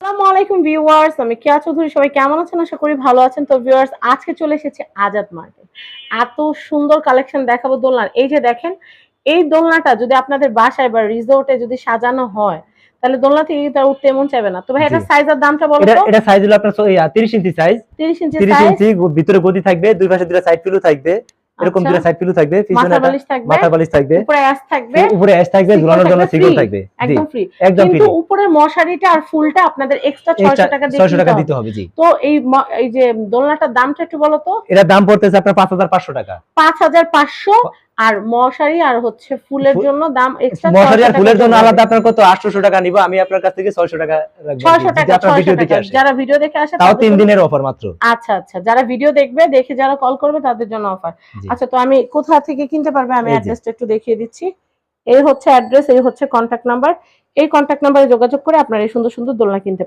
আসসালামু আলাইকুম ভিউয়ার্স, আমি কেয়া চৌধুরী। সবাই কেমন আছেন? আশা করি ভালো আছেন। তো ভিউয়ার্স, আজকে চলে এসেছি আজাদ মার্কেট। এত সুন্দর কালেকশন দেখাবো দোলনার। এই যে দেখেন, এই দোলনাটা যদি আপনাদের বাসায় বা রিসোর্টে যদি সাজানো হয়, তাহলে দোলনা থেকে কিন্তু আর উঠতে মন চাইবে না। তো ভাই, এটা সাইজ আর দামটা বলো তো। এটা সাইজ হলো আপনার 30 ইঞ্চি সাইজ। 30 ইঞ্চি 30 সাইজ। ইঞ্চি ভিতরে গদি থাকবে, দুই পাশে দুটো সাইড পিলো থাকবে। এরকম আচ্ছা, দুটো সাইড পিলো থাকবে, পিছনে মাথা বালিশ থাকবে, মাথা বালিশ থাকবে, উপরে অ্যাশ থাকবে, উপরে অ্যাশ থাকবে, ঝুলানোর জন্য সিকল থাকবে। জি, একদম ফ্রি। একদম ফ্রি। কিন্তু উপরের মশারিটা আর ফুলটা আপনাদের এক্সট্রা 600 টাকা দিয়ে 600 টাকা দিতে হবে। জি। তো এই যে দোলনাটার দামটা একটু বলো তো। এটার দাম পড়তেছে আপনার 5500 টাকা। 5500। আর মশারি আর হচ্ছে ফুলের জন্য দাম এক্সট্রা। মশারি আর ফুলের জন্য আলাদা আপনার কত 800 টাকা নিব আমি আপনার কাছ থেকে। 600 টাকা রাখবো। 600 টাকা, যদি আপনার ভিডিও দেখে আসে। যারা ভিডিও দেখে আসে তাও 3 দিনের অফার মাত্র। আচ্ছা আচ্ছা, যারা ভিডিও দেখবে, দেখে যারা কল করবে তাদের জন্য অফার। আচ্ছা, তো আমি কোথা থেকে কিনতে পারবে আমি অ্যাড্রেসটা একটু দেখিয়ে দিচ্ছি। এই হচ্ছে অ্যাড্রেস, এই হচ্ছে কন্টাক্ট নাম্বার। এই কন্টাক্ট নাম্বারে যোগাযোগ করে আপনারা এই সুন্দর সুন্দর দোলনা কিনতে পারবেন।